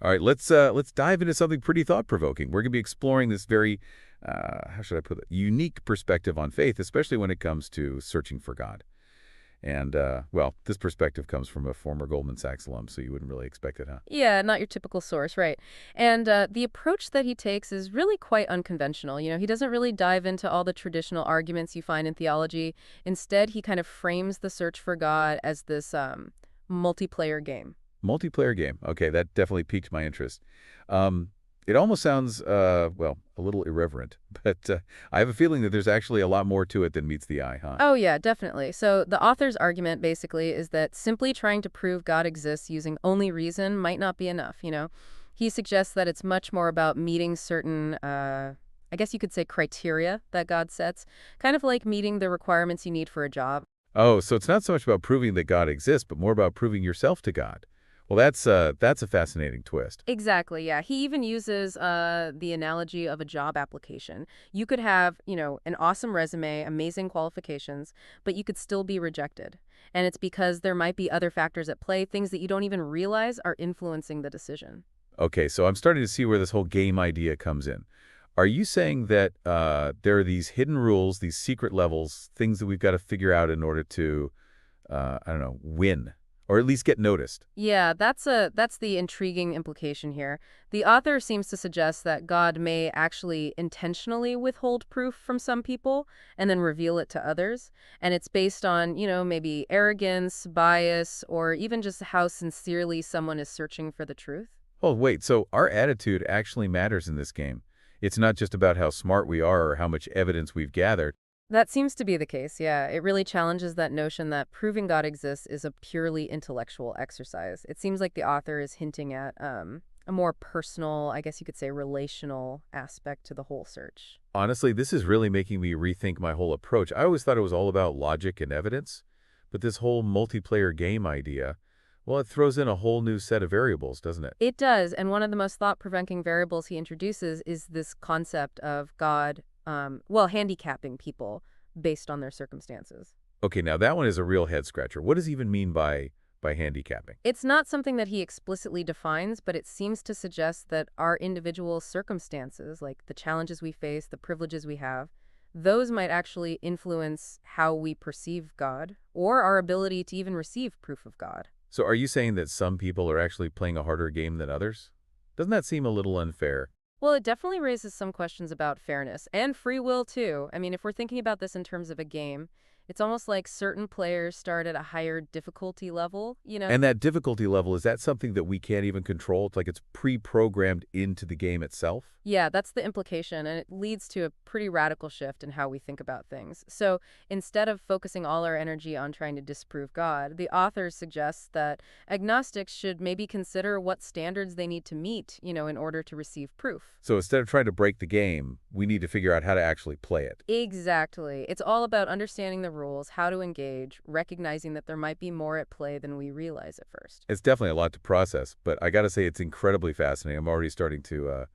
All right, let's dive into something pretty thought-provoking. We're going to be exploring this very, how should I put it, unique perspective on faith, especially when it comes to searching for God. And, well, this perspective comes from a former Goldman Sachs alum, so you wouldn't really expect it, huh? Yeah, not your typical source, right. And the approach that he takes is really quite unconventional. He doesn't really dive into all the traditional arguments you find in theology. Instead, he kind of frames the search for God as this multiplayer game. Multiplayer game. Okay, that definitely piqued my interest. Um, it almost sounds, well, a little irreverent, but I have a feeling that there's actually a lot more to it than meets the eye, huh? Oh, yeah, definitely. So the author's argument basically is that simply trying to prove God exists using only reason might not be enough. He suggests that it's much more about meeting certain, I guess you could say, criteria that God sets, kind of like meeting the requirements you need for a job. Oh, so it's not so much about proving that God exists, but more about proving yourself to God. Well, that's a fascinating twist. Exactly, yeah. He even uses the analogy of a job application. You could have an awesome resume, amazing qualifications, but you could still be rejected. And it's because there might be other factors at play, things that you don't even realize are influencing the decision. Okay, so I'm starting to see where this whole game idea comes in. Are you saying that there are these hidden rules, these secret levels, things that we've got to figure out in order to, I don't know, win, or at least get noticed? Yeah, that's the intriguing implication here. The author seems to suggest that God may actually intentionally withhold proof from some people and then reveal it to others, and it's based on maybe arrogance, bias, or even just how sincerely someone is searching for the truth. Oh, wait, so our attitude actually matters in this game. It's not just about how smart we are or how much evidence we've gathered. That seems to be the case, yeah. It really challenges that notion that proving God exists is a purely intellectual exercise. It seems like the author is hinting at a more personal, I guess you could say relational aspect to the whole search. Honestly, this is really making me rethink my whole approach. I always thought it was all about logic and evidence, but this whole multiplayer game idea, well, it throws in a whole new set of variables, doesn't it? It does, and one of the most thought-provoking variables he introduces is this concept of God, handicapping people based on their circumstances. Okay, now that one is a real head scratcher. What does he even mean by handicapping? It's not something that he explicitly defines, but it seems to suggest that our individual circumstances, like the challenges we face, the privileges we have, those might actually influence how we perceive God or our ability to even receive proof of God. So are you saying that some people are actually playing a harder game than others? Doesn't that seem a little unfair? Well, it definitely raises some questions about fairness and free will, too. I mean, if we're thinking about this in terms of a game, it's almost like certain players start at a higher difficulty level. And that difficulty level, is that something that we can't even control? It's like it's pre-programmed into the game itself? Yeah, that's the implication, and it leads to a pretty radical shift in how we think about things. So instead of focusing all our energy on trying to disprove God, the author suggests that agnostics should maybe consider what standards they need to meet in order to receive proof. So instead of trying to break the game, we need to figure out how to actually play it. Exactly. It's all about understanding the rules, how to engage, recognizing that there might be more at play than we realize at first. It's definitely a lot to process, but I got to say it's incredibly fascinating. I'm already starting to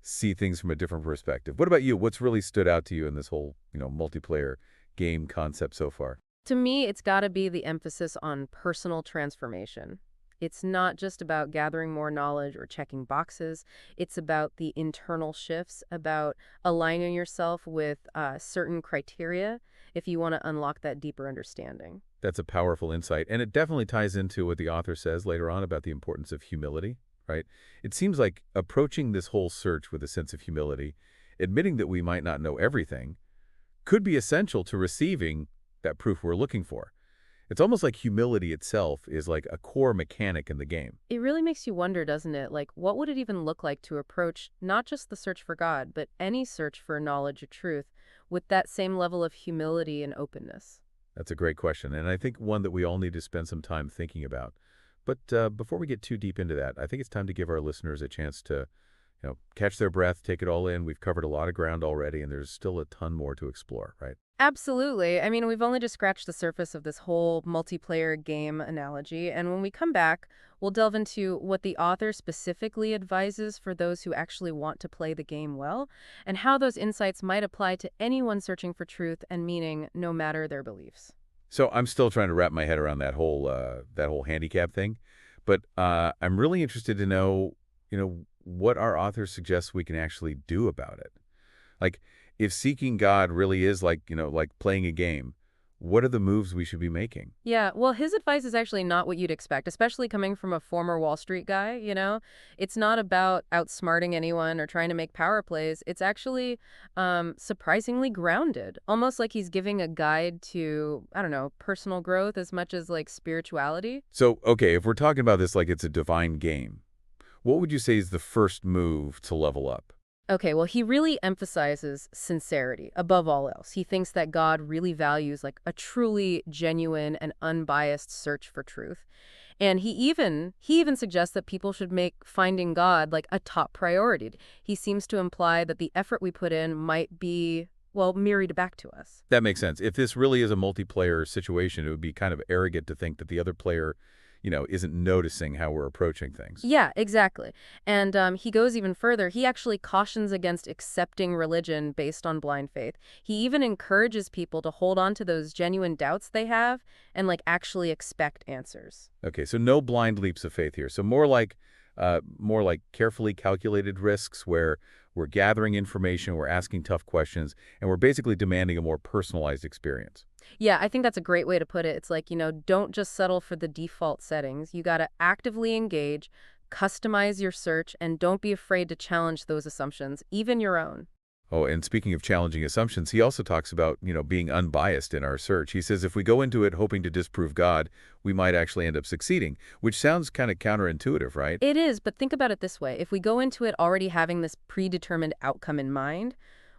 see things from a different perspective. What about you? What's really stood out to you in this whole, multiplayer game concept so far? To me, it's got to be the emphasis on personal transformation. It's not just about gathering more knowledge or checking boxes. It's about the internal shifts, about aligning yourself with certain criteria if you want to unlock that deeper understanding. That's a powerful insight, and it definitely ties into what the author says later on about the importance of humility, right? It seems like approaching this whole search with a sense of humility, admitting that we might not know everything, could be essential to receiving that proof we're looking for. It's almost like humility itself is like a core mechanic in the game. It really makes you wonder, doesn't it? Like, what would it even look like to approach not just the search for God, but any search for knowledge or truth with that same level of humility and openness? That's a great question, and I think one that we all need to spend some time thinking about. But before we get too deep into that, I think it's time to give our listeners a chance to, catch their breath, take it all in. We've covered a lot of ground already, and there's still a ton more to explore, right? Absolutely. I mean, we've only just scratched the surface of this whole multiplayer game analogy, and when we come back, we'll delve into what the author specifically advises for those who actually want to play the game well, and how those insights might apply to anyone searching for truth and meaning, no matter their beliefs. So I'm still trying to wrap my head around that whole handicap thing, but I'm really interested to know what our author suggests we can actually do about it. Like, if seeking God really is like playing a game, what are the moves we should be making? Yeah, well, his advice is actually not what you'd expect, especially coming from a former Wall Street guy. It's not about outsmarting anyone or trying to make power plays. It's actually surprisingly grounded, almost like he's giving a guide to, I don't know, personal growth as much as like spirituality. So, okay, if we're talking about this like it's a divine game, what would you say is the first move to level up? Okay, well, he really emphasizes sincerity above all else. He thinks that God really values like a truly genuine and unbiased search for truth. And he even suggests that people should make finding God like a top priority. He seems to imply that the effort we put in might be, well, mirrored back to us. That makes sense. If this really is a multiplayer situation, it would be kind of arrogant to think that the other player, isn't noticing how we're approaching things. Yeah, exactly. And he goes even further. He actually cautions against accepting religion based on blind faith. He even encourages people to hold on to those genuine doubts they have and like actually expect answers. Okay, so no blind leaps of faith here. So more like carefully calculated risks where we're gathering information, we're asking tough questions, and we're basically demanding a more personalized experience. Yeah, I think that's a great way to put it. It's like, don't just settle for the default settings. You got to actively engage, customize your search, and don't be afraid to challenge those assumptions, even your own. Oh, and speaking of challenging assumptions, he also talks about, being unbiased in our search. He says if we go into it hoping to disprove God, we might actually end up succeeding, which sounds kind of counterintuitive, right? It is, but think about it this way. If we go into it already having this predetermined outcome in mind,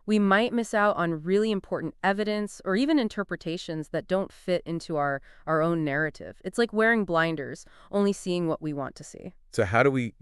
we might miss out on really important evidence or even interpretations that don't fit into our own narrative. It's like wearing blinders, only seeing what we want to see. So how do we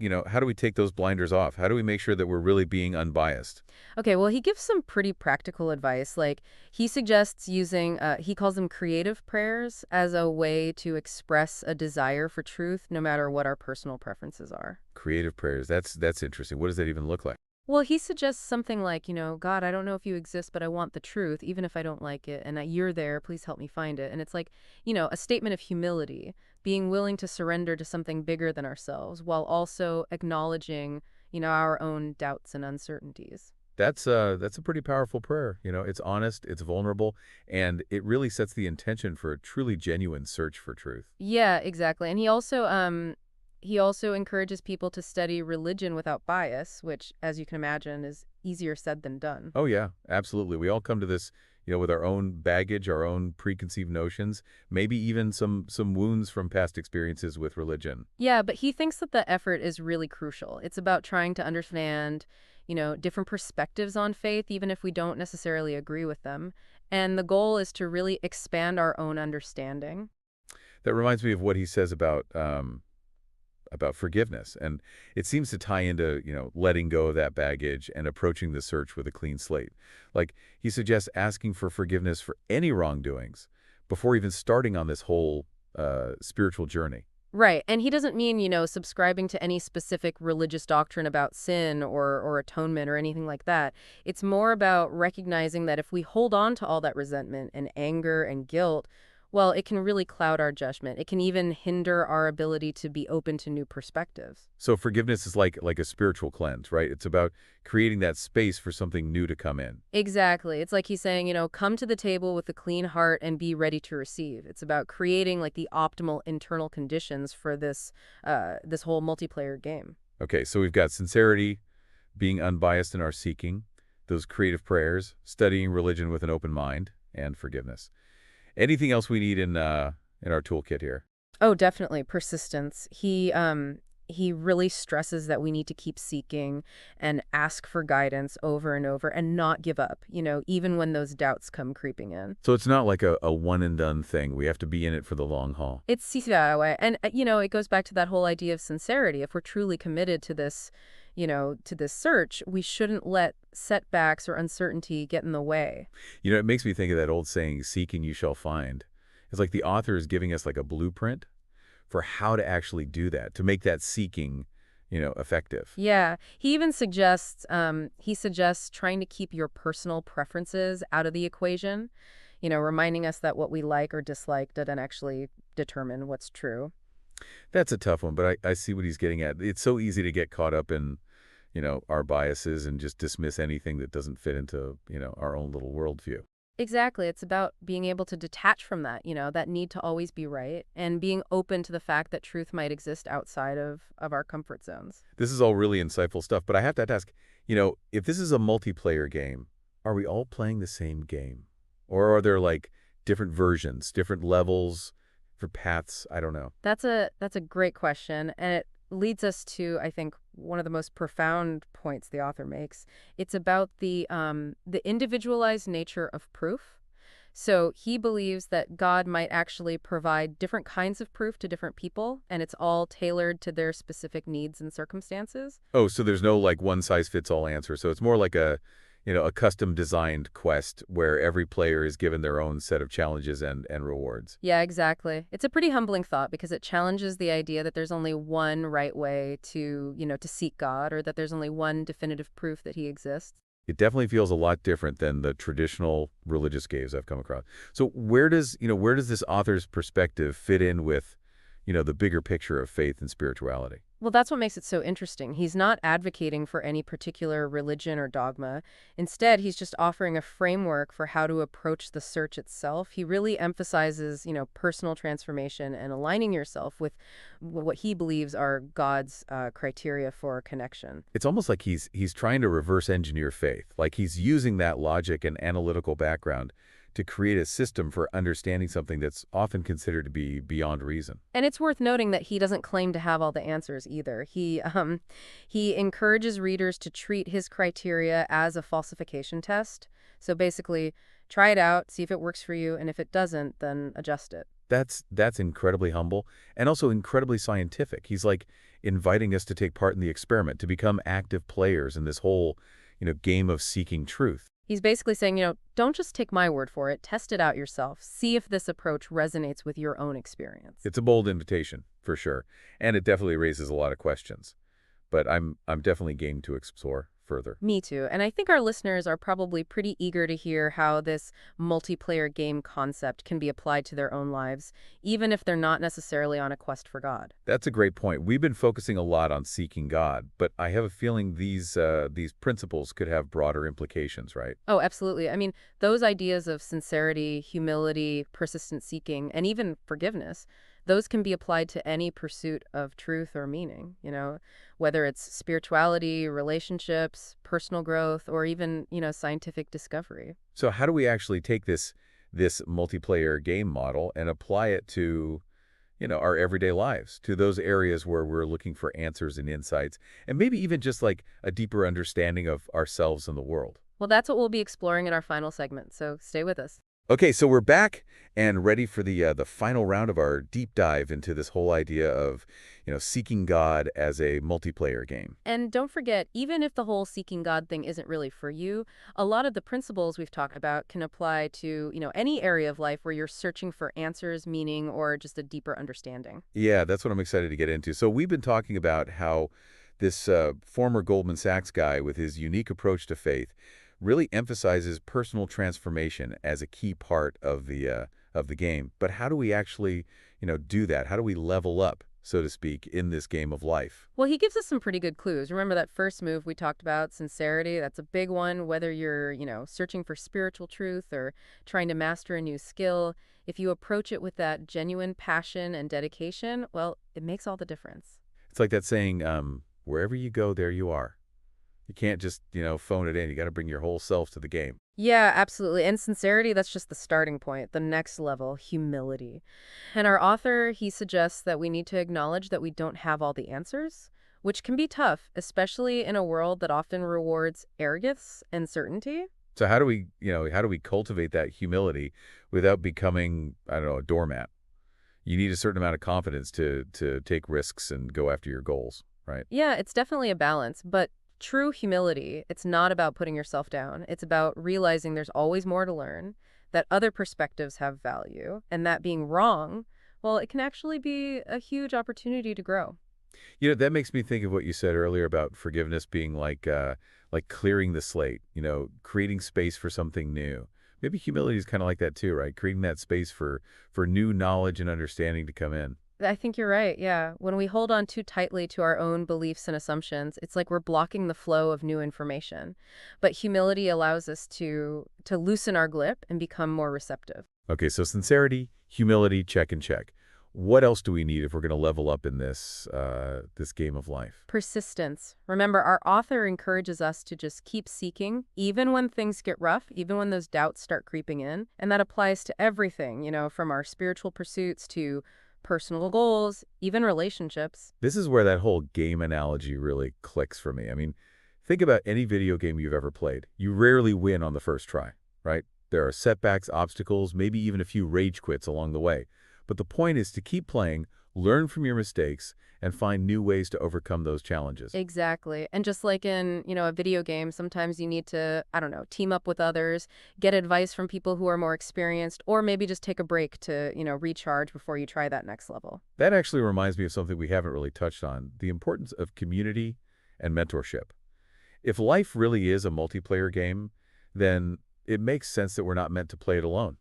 take those blinders off? How do we make sure that we're really being unbiased? Okay, well, he gives some pretty practical advice. Like, he suggests using, he calls them creative prayers as a way to express a desire for truth, no matter what our personal preferences are. Creative prayers. That's interesting. What does that even look like? Well, he suggests something like, God, I don't know if you exist, but I want the truth, even if I don't like it, and you're there, please help me find it. And it's like, a statement of humility, being willing to surrender to something bigger than ourselves, while also acknowledging, our own doubts and uncertainties. That's a pretty powerful prayer. It's honest, it's vulnerable, and it really sets the intention for a truly genuine search for truth. Yeah, exactly. And he also encourages people to study religion without bias, which, as you can imagine, is easier said than done. Oh yeah, absolutely. We all come to this, with our own baggage, our own preconceived notions, maybe even some wounds from past experiences with religion. Yeah, but he thinks that the effort is really crucial. It's about trying to understand, different perspectives on faith, even if we don't necessarily agree with them. And the goal is to really expand our own understanding. That reminds me of what he says about forgiveness, and it seems to tie into, letting go of that baggage and approaching the search with a clean slate. Like, he suggests asking for forgiveness for any wrongdoings before even starting on this whole spiritual journey. Right. And he doesn't mean, subscribing to any specific religious doctrine about sin or atonement or anything like that. It's more about recognizing that if we hold on to all that resentment and anger and guilt, well, it can really cloud our judgment. It can even hinder our ability to be open to new perspectives. So forgiveness is like a spiritual cleanse, right? It's about creating that space for something new to come in. Exactly. It's like he's saying, come to the table with a clean heart and be ready to receive. It's about creating like the optimal internal conditions for this whole multiplayer game. Okay, so we've got sincerity, being unbiased in our seeking, those creative prayers, studying religion with an open mind, and forgiveness. Anything else we need in our toolkit here? Oh, definitely persistence. He really stresses that we need to keep seeking and ask for guidance over and over and not give up, even when those doubts come creeping in. So it's not like a one and done thing. We have to be in it for the long haul. It's that way. And, it goes back to that whole idea of sincerity. If we're truly committed to this, to this search, we shouldn't let setbacks or uncertainty get in the way. It makes me think of that old saying, seeking you shall find. It's like the author is giving us like a blueprint for how to actually do that, to make that seeking, effective. Yeah, he suggests trying to keep your personal preferences out of the equation, reminding us that what we like or dislike doesn't actually determine what's true. That's a tough one, but I see what he's getting at. It's so easy to get caught up in, our biases and just dismiss anything that doesn't fit into, our own little worldview. Exactly. It's about being able to detach from that, that need to always be right, and being open to the fact that truth might exist outside of our comfort zones. This is all really insightful stuff, but I have to ask, if this is a multiplayer game, are we all playing the same game? Or are there like different versions, different levels for paths? I don't know. That's a great question, and it leads us to, I think, one of the most profound points the author makes. It's about the individualized nature of proof. So he believes that God might actually provide different kinds of proof to different people, and it's all tailored to their specific needs and circumstances. Oh, so there's no like one size fits all answer. So it's more like a custom designed quest where every player is given their own set of challenges and rewards. Yeah, exactly. It's a pretty humbling thought because it challenges the idea that there's only one right way to seek God, or that there's only one definitive proof that he exists. It definitely feels a lot different than the traditional religious games I've come across. So where does this author's perspective fit in with, the bigger picture of faith and spirituality? Well, that's what makes it so interesting. He's not advocating for any particular religion or dogma. Instead, he's just offering a framework for how to approach the search itself. He really emphasizes, personal transformation and aligning yourself with what he believes are God's criteria for connection. It's almost like he's trying to reverse engineer faith. Like he's using that logic and analytical background to create a system for understanding something that's often considered to be beyond reason. And it's worth noting that he doesn't claim to have all the answers either. He encourages readers to treat his criteria as a falsification test. So basically, try it out, see if it works for you, and if it doesn't, then adjust it. That's incredibly humble and also incredibly scientific. He's like inviting us to take part in the experiment, to become active players in this whole, game of seeking truth. He's basically saying, don't just take my word for it, test it out yourself. See if this approach resonates with your own experience. It's a bold invitation, for sure, and it definitely raises a lot of questions. But I'm definitely game to explore further. Me too. And I think our listeners are probably pretty eager to hear how this multiplayer game concept can be applied to their own lives, even if they're not necessarily on a quest for God. That's a great point. We've been focusing a lot on seeking God, but I have a feeling these principles could have broader implications, right? Oh, absolutely. I mean, those ideas of sincerity, humility, persistent seeking, and even forgiveness, those can be applied to any pursuit of truth or meaning, whether it's spirituality, relationships, personal growth, or even, scientific discovery. So how do we actually take this multiplayer game model and apply it to, our everyday lives, to those areas where we're looking for answers and insights, and maybe even just like a deeper understanding of ourselves and the world? Well, that's what we'll be exploring in our final segment, so stay with us. Okay, so we're back and ready for the final round of our deep dive into this whole idea of, seeking God as a multiplayer game. And don't forget, even if the whole seeking God thing isn't really for you, a lot of the principles we've talked about can apply to, any area of life where you're searching for answers, meaning, or just a deeper understanding. Yeah, that's what I'm excited to get into. So we've been talking about how this former Goldman Sachs guy with his unique approach to faith really emphasizes personal transformation as a key part of the game. But how do we actually, do that? How do we level up, so to speak, in this game of life? Well, he gives us some pretty good clues. Remember that first move we talked about, sincerity? That's a big one, whether you're, searching for spiritual truth or trying to master a new skill. If you approach it with that genuine passion and dedication, well, it makes all the difference. It's like that saying, wherever you go, there you are. You can't just, phone it in. You got to bring your whole self to the game. Yeah, absolutely. And sincerity, that's just the starting point. The next level, humility. And our author, he suggests that we need to acknowledge that we don't have all the answers, which can be tough, especially in a world that often rewards arrogance and certainty. So how do we cultivate that humility without becoming, I don't know, a doormat? You need a certain amount of confidence to take risks and go after your goals, right? Yeah, it's definitely a balance, but true humility, it's not about putting yourself down. It's about realizing there's always more to learn, that other perspectives have value, and that being wrong, well, it can actually be a huge opportunity to grow. That makes me think of what you said earlier about forgiveness being like clearing the slate, creating space for something new. Maybe humility is kind of like that too, right? Creating that space for new knowledge and understanding to come in. I think you're right, yeah. When we hold on too tightly to our own beliefs and assumptions, it's like we're blocking the flow of new information. But humility allows us to loosen our grip and become more receptive. Okay, so sincerity, humility, check and check. What else do we need if we're going to level up in this game of life? Persistence. Remember, our author encourages us to just keep seeking, even when things get rough, even when those doubts start creeping in. And that applies to everything, from our spiritual pursuits to personal goals, even relationships. This is where that whole game analogy really clicks for me. I mean, think about any video game you've ever played. You rarely win on the first try, right? There are setbacks, obstacles, maybe even a few rage quits along the way. But the point is to keep playing, learn from your mistakes, and find new ways to overcome those challenges. Exactly. And just like in, a video game, sometimes you need to, I don't know, team up with others, get advice from people who are more experienced, or maybe just take a break to, recharge before you try that next level. That actually reminds me of something we haven't really touched on, the importance of community and mentorship. If life really is a multiplayer game, then it makes sense that we're not meant to play it alone,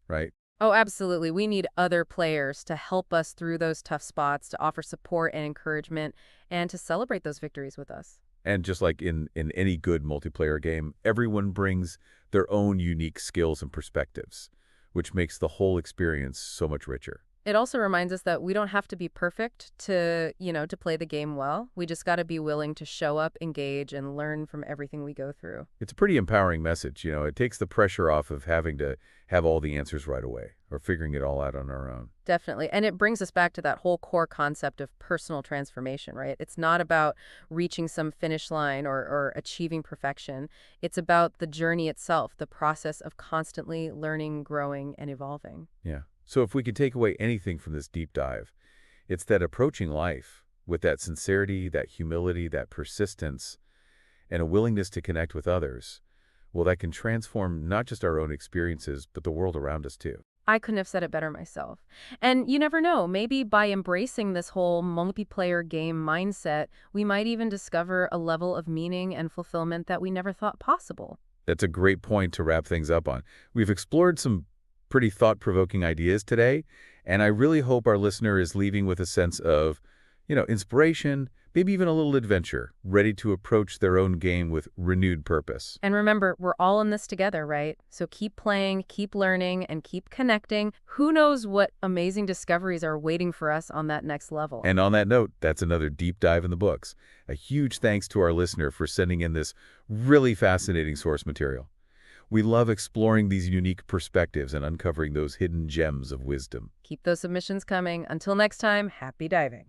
right? Oh, absolutely. We need other players to help us through those tough spots, to offer support and encouragement, and to celebrate those victories with us. And just like in any good multiplayer game, everyone brings their own unique skills and perspectives, which makes the whole experience so much richer. It also reminds us that we don't have to be perfect to play the game well. We just got to be willing to show up, engage, and learn from everything we go through. It's a pretty empowering message. It takes the pressure off of having to have all the answers right away or figuring it all out on our own. Definitely. And it brings us back to that whole core concept of personal transformation, right? It's not about reaching some finish line or achieving perfection. It's about the journey itself, the process of constantly learning, growing, and evolving. Yeah. So if we could take away anything from this deep dive, it's that approaching life with that sincerity, that humility, that persistence, and a willingness to connect with others, well, that can transform not just our own experiences, but the world around us too. I couldn't have said it better myself. And you never know, maybe by embracing this whole multiplayer game mindset, we might even discover a level of meaning and fulfillment that we never thought possible. That's a great point to wrap things up on. We've explored some pretty thought-provoking ideas today, and I really hope our listener is leaving with a sense of, inspiration, maybe even a little adventure, ready to approach their own game with renewed purpose. And remember, we're all in this together, right? So keep playing, keep learning, and keep connecting. Who knows what amazing discoveries are waiting for us on that next level? And on that note, that's another deep dive in the books. A huge thanks to our listener for sending in this really fascinating source material. We love exploring these unique perspectives and uncovering those hidden gems of wisdom. Keep those submissions coming. Until next time, happy diving.